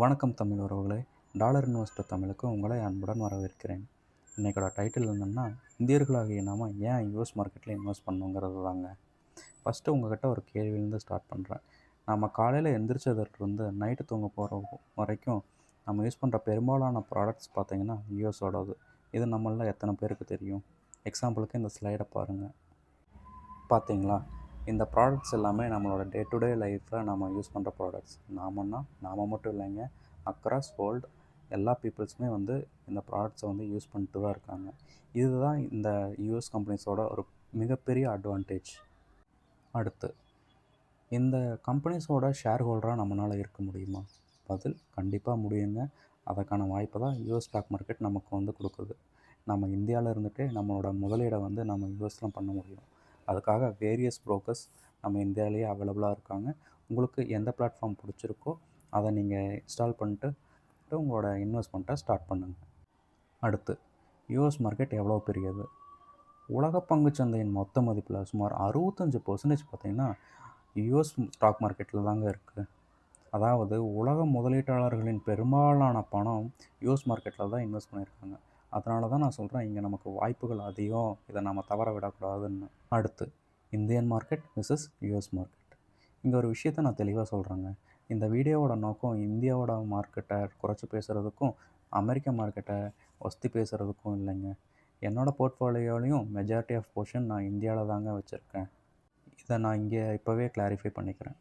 வணக்கம் தமிழ் உறவுகளே. Dollar investor தமிழுக்கு உங்களை அன்புடன் வரவேற்கிறேன். இன்றைக்கோட டைட்டில் என்னென்னா, இந்தியர்களாகிய நாம ஏன் யூஎஸ் மார்க்கெட்டில் இன்வெஸ்ட் பண்ணணுங்கிறது தாங்க. ஃபஸ்ட்டு உங்கள்கிட்ட ஒரு கேள்வியிலேருந்து ஸ்டார்ட் பண்ணுறேன். நம்ம காலையில் எந்திரிச்சதுலேருந்து நைட்டு தூங்க போகிற வரைக்கும் நம்ம யூஸ் பண்ணுற பெரும்பாலான ப்ராடக்ட்ஸ் பார்த்திங்கன்னா யூஎஸோடது. இது நம்மள எத்தனை பேருக்கு தெரியும்? எக்ஸாம்பிளுக்கு இந்த ஸ்லைடை பாருங்கள். பார்த்தீங்களா, இந்த ப்ராடக்ட்ஸ் எல்லாமே நம்மளோட டே டு டே லைஃப்பில் நம்ம யூஸ் பண்ணுற ப்ராடக்ட்ஸ். நாம் மட்டும் இல்லைங்க, அக்ராஸ் வேர்ல்டு எல்லா பீப்புள்ஸுமே வந்து இந்த ப்ராடக்ட்ஸை வந்து யூஸ் பண்ணிட்டு தான் இருக்காங்க. இதுதான் இந்த யூஎஸ் கம்பெனிஸோட ஒரு மிகப்பெரிய அட்வான்டேஜ். அடுத்து, இந்த கம்பெனிஸோட ஷேர் ஹோல்டராக நம்மளால் இருக்க முடியுமா? பதில் கண்டிப்பாக முடியுங்க. அதற்கான வாய்ப்பை தான் யூஎஸ் ஸ்டாக் மார்க்கெட் நமக்கு வந்து கொடுக்குது. நம்ம இந்தியாவில் இருந்துகிட்டே நம்மளோட முதலீடை வந்து நம்ம யூஎஸ்லாம் பண்ண முடியும். அதுக்காக வேரியஸ் ப்ரோக்கர்ஸ் நம்ம இந்தியாவிலேயே அவைலபிளாக இருக்காங்க. உங்களுக்கு எந்த பிளாட்ஃபார்ம் பிடிச்சிருக்கோ அதை நீங்கள் இன்ஸ்டால் பண்ணிட்டு உங்களோட இன்வெஸ்ட்மெண்ட்டை ஸ்டார்ட் பண்ணுங்கள். அடுத்து, யூஎஸ் மார்க்கெட் எவ்வளோ பெரியது? உலக பங்குச்சந்தையின் மொத்த மதிப்பில் சுமார் 65% பார்த்திங்கன்னா யூஎஸ் ஸ்டாக் மார்க்கெட்டில் தாங்க இருக்குது. அதாவது உலக முதலீட்டாளர்களின் பெரும்பாலான பணம் யூஎஸ் மார்க்கெட்டில் தான் இன்வெஸ்ட் பண்ணியிருக்காங்க. அதனால தான் நான் சொல்கிறேன், இங்கே நமக்கு வாய்ப்புகள் அதிகம், இதை நம்ம தவற விடக்கூடாதுன்னு. அடுத்து, Indian market versus US market. இங்கே ஒரு விஷயத்த நான் தெளிவாக சொல்கிறேங்க. இந்த வீடியோவோட நோக்கம் இந்தியாவோட மார்க்கெட்டை குறைச்சி பேசுகிறதுக்கும் அமெரிக்க மார்க்கெட்டை ஒஸ்தி பேசுகிறதுக்கும் இல்லைங்க. என்னோடய போர்ட்ஃபோலியோலையும் மெஜாரிட்டி ஆஃப் போர்ஷன் நான் இந்தியாவில் தாங்க வச்சுருக்கேன். இதை நான் இங்கே இப்போவே கிளாரிஃபை பண்ணிக்கிறேன்.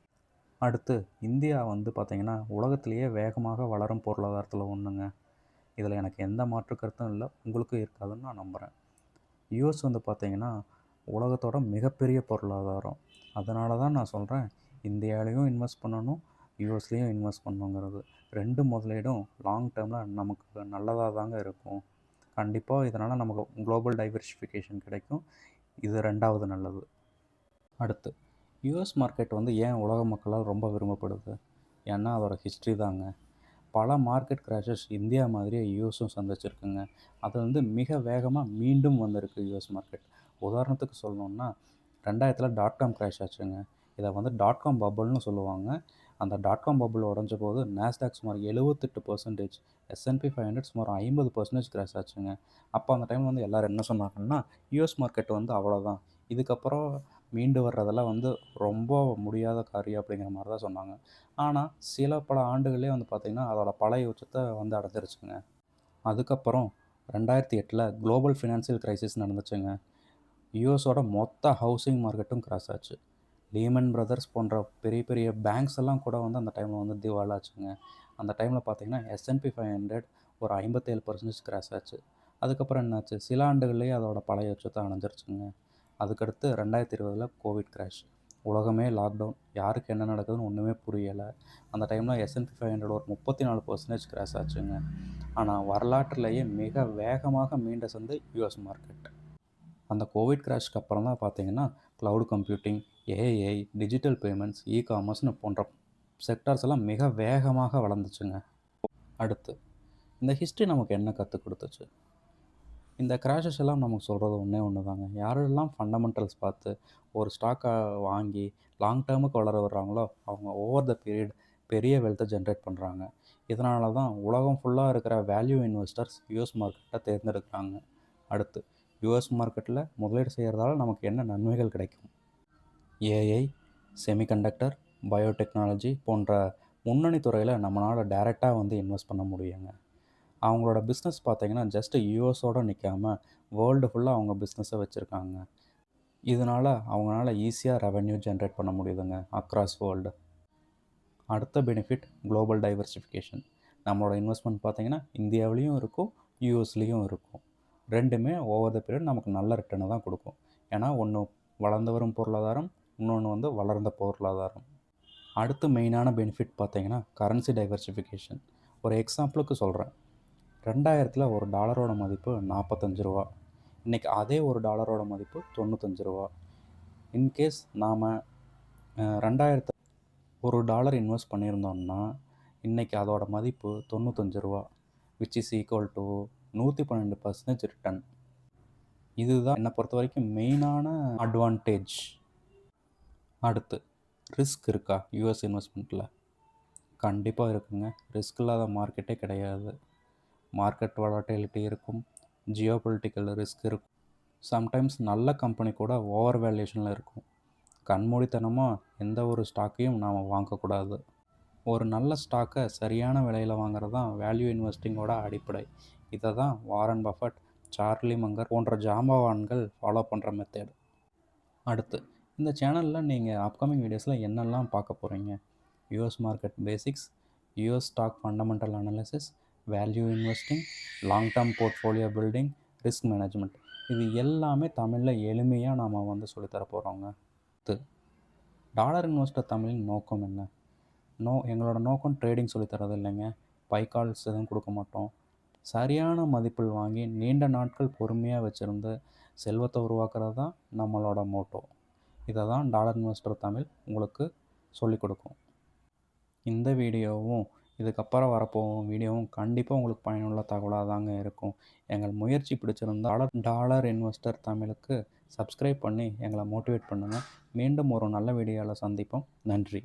அடுத்து, இந்தியா வந்து பார்த்திங்கன்னா உலகத்திலேயே வேகமாக வளரும் பொருளாதாரத்தில் ஒன்றுங்க. இதில் எனக்கு எந்த மாற்று கருத்தும் இல்லை, உங்களுக்கும் இருக்காதுன்னு நான் நம்புகிறேன். யூஎஸ் வந்து பார்த்திங்கன்னா உலகத்தோட மிகப்பெரிய பொருளாதாரம். அதனால தான் நான் சொல்கிறேன், இந்தியாவிலையும் இன்வெஸ்ட் பண்ணணும், யூஎஸ்லேயும் இன்வெஸ்ட் பண்ணணுங்கிறது. ரெண்டு முதலீடும் லாங் டேர்மில் நமக்கு நல்லதாக தாங்க இருக்கும். கண்டிப்பாக இதனால் நமக்கு குளோபல் டைவர்சிஃபிகேஷன் கிடைக்கும். இது ரெண்டாவது நல்லது. அடுத்து, யூஎஸ் மார்க்கெட் வந்து ஏன் உலக மக்களால் ரொம்ப விரும்பப்படுது? ஏன்னா அதோட ஹிஸ்ட்ரி தாங்க. பல மார்க்கெட் கிராஷஸ் இந்தியா மாதிரியே யூஎஸும் சந்திச்சிருக்குங்க. அது வந்து மிக வேகமாக மீண்டும் வந்திருக்கு யூஎஸ் மார்க்கெட். உதாரணத்துக்கு சொல்லணுன்னா, 2000 டாட்காம் கிராஷ் ஆச்சுங்க. இதை வந்து டாட்காம் பபுள்னு சொல்லுவாங்க. அந்த டாட்காம் பபுள் உடஞ்ச போது நாஸ்டாக் சுமார் 78%, S&P 500 சுமார் 50% கிராஷ் ஆச்சுங்க. அப்போ அந்த டைமில் வந்து எல்லோரும் என்ன சொன்னாங்கன்னா, யூஎஸ் மார்க்கெட் வந்து அவ்வளோதான், இதுக்கப்புறம் மீண்டு வர்றதெல்லாம் வந்து ரொம்ப முடியாத காரியம் அப்படிங்கிற மாதிரி தான் சொன்னாங்க. ஆனால் பல ஆண்டுகளே வந்து பார்த்திங்கன்னா அதோட பழைய உச்சத்தை வந்து அடைஞ்சிருச்சுங்க. அதுக்கப்புறம் 2008 குளோபல் ஃபினான்சியல் கிரைசிஸ் நடந்துச்சுங்க. யூஎஸோட மொத்த ஹவுசிங் மார்க்கெட்டும் கிராஷ் ஆச்சு. லீமன் பிரதர்ஸ் போன்ற பெரிய பெரிய பேங்க்ஸ் எல்லாம் கூட வந்து அந்த டைமில் வந்து திவாலாச்சுங்க. அந்த டைமில் பார்த்திங்கன்னா S&P 500 ஒரு 57% கிராஷ் ஆச்சு. அதுக்கப்புறம் என்னாச்சு, சில ஆண்டுகள்லேயே அதோட பழைய உச்சத்தை அடைஞ்சிருச்சுங்க. அதுக்கடுத்து 2020 கோவிட் கிராஷ். உலகமே லாக்டவுன், யாருக்கு என்ன நடக்குதுன்னு ஒன்றுமே புரியலை. அந்த டைமில் S&P 500 ஒரு 34% கிராஷ் ஆச்சுங்க. ஆனால் வரலாற்றிலேயே மிக வேகமாக மீண்ட சந்தை யூஎஸ் மார்க்கெட். அந்த கோவிட் கிராஷ்க்கு அப்புறம் தான் பார்த்திங்கன்னா cloud computing, AI, digital payments, இ-காமர்ஸ்னு போன்ற செக்டார்ஸ் எல்லாம் மிக வேகமாக வளர்ந்துச்சுங்க. அடுத்து, இந்த ஹிஸ்ட்ரி நமக்கு என்ன கற்றுக் கொடுத்துச்சு? இந்த கிராஷஸ் எல்லாம் நமக்கு சொல்கிறது ஒன்று தாங்க. யாரெல்லாம் ஃபண்டமெண்டல்ஸ் பார்த்து ஒரு ஸ்டாக்கை வாங்கி லாங் டேர்முக்கு வளர வர்றாங்களோ அவங்க ஓவர் த பீரியட் பெரிய வெல்த்தை ஜென்ரேட் பண்ணுறாங்க. இதனால தான் உலகம் ஃபுல்லாக இருக்கிற வேல்யூ இன்வெஸ்டர்ஸ் யூஎஸ் மார்க்கெட்டை தேர்ந்தெடுக்கிறாங்க. அடுத்து, யூஎஸ் மார்க்கெட்டில் முதலீடு செய்கிறதால நமக்கு என்ன நன்மைகள் கிடைக்கும்? ஏஐ, செமிகண்டக்டர், பயோடெக்னாலஜி போன்ற முன்னணி துறையில் நம்மளால் டைரெக்டாக வந்து இன்வெஸ்ட் பண்ண முடியுங்க. அவங்களோட பிஸ்னஸ் பார்த்திங்கன்னா ஜஸ்ட்டு யூஎஸோடு நிற்காமல் வேர்ல்டு ஃபுல்லாக அவங்க பிஸ்னஸை வச்சுருக்காங்க. இதனால் அவங்களால ஈஸியாக ரெவென்யூ ஜென்ரேட் பண்ண முடியுதுங்க அக்ராஸ் வேர்ல்டு. அடுத்த பெனிஃபிட் குளோபல் டைவர்சிஃபிகேஷன். நம்மளோட இன்வெஸ்ட்மெண்ட் பார்த்திங்கன்னா இந்தியாவிலையும் இருக்கும், யூஎஸ்லேயும் இருக்கும். ரெண்டுமே ஓவர் த பீரியட் நமக்கு நல்ல ரிட்டர்னை தான் கொடுக்கும். ஏன்னா ஒன்று வளர்ந்து வரும் பொருளாதாரம், இன்னொன்று வந்து வளர்ந்த பொருளாதாரம். அடுத்து மெயினான பெனிஃபிட் பார்த்திங்கன்னா கரன்சி டைவர்சிஃபிகேஷன். ஒரு எக்ஸாம்பிளுக்கு சொல்கிறேன், 2000 ஒரு டாலரோட மதிப்பு 45 ரூபா. இன்றைக்கி அதே ஒரு டாலரோட மதிப்பு 95 ரூபா. இன்கேஸ் நாம் 2000 ஒரு டாலர் இன்வெஸ்ட் பண்ணியிருந்தோம்னா இன்றைக்கி அதோட மதிப்பு 95 ரூபா, which is equal to 112% return. இதுதான் என்னை பொறுத்த வரைக்கும் மெயினான அட்வான்டேஜ். அடுத்து, ரிஸ்க் இருக்கா யூஎஸ் இன்வெஸ்ட்மெண்ட்டில்? கண்டிப்பாக இருக்குங்க. ரிஸ்க் இல்லாத மார்க்கெட்டே கிடையாது. மார்க்கெட் வாலட்டிலிட்டி இருக்கும், ஜியோபொலிட்டிக்கல் ரிஸ்க் இருக்கும். சம்டைம்ஸ் நல்ல கம்பெனி கூட ஓவர் வேல்யூஷனில் இருக்கும். கண்மூடித்தனமாக எந்த ஒரு ஸ்டாக்கையும் நாம் வாங்கக்கூடாது. ஒரு நல்ல ஸ்டாக்கை சரியான விலையில் வாங்குறது தான் வேல்யூ இன்வெஸ்டிங்கோட அடிப்படை. இதை தான் வாரன் பஃபட், சார்லி மங்கர் போன்ற ஜாம்பவான்கள் ஃபாலோ பண்ணுற மெத்தட். அடுத்து, இந்த சேனலில் நீங்கள் அப்கமிங் வீடியோஸில் என்னெல்லாம் பார்க்க போகிறீங்க? US market basics, US stock fundamental analysis, value investing, long term portfolio building, risk management, இது எல்லாமே தமிழில் எளிமையாக நாம் சொல்லித்தர போகிறோங்க. டாலர் இன்வெஸ்டர் தமிழின் நோக்கம் என்ன? எங்களோட நோக்கம் ட்ரேடிங் சொல்லித்தரது இல்லைங்க. பை கால்ஸ் எதுவும் கொடுக்க மாட்டோம். சரியான மதிப்பில் வாங்கி நீண்ட நாட்கள் பொறுமையாக வச்சுருந்து செல்வத்தை உருவாக்குறது தான் நம்மளோட மோட்டோ. இதை தான் டாலர் இன்வெஸ்டர் தமிழ் உங்களுக்கு சொல்லிக் கொடுக்கும். இந்த வீடியோவும் இதுக்கப்புறம் வரப்போகும் வீடியோவும் கண்டிப்பாக உங்களுக்கு பயனுள்ள தகவலாக தாங்க இருக்கும். எங்கள் முயற்சி பிடிச்சிருந்தால் டாலர் இன்வெஸ்டர் தமிழுக்கு சப்ஸ்கிரைப் பண்ணி எங்களை மோட்டிவேட் பண்ணுங்கள். மீண்டும் ஒரு நல்ல வீடியோவில் சந்திப்போம். நன்றி.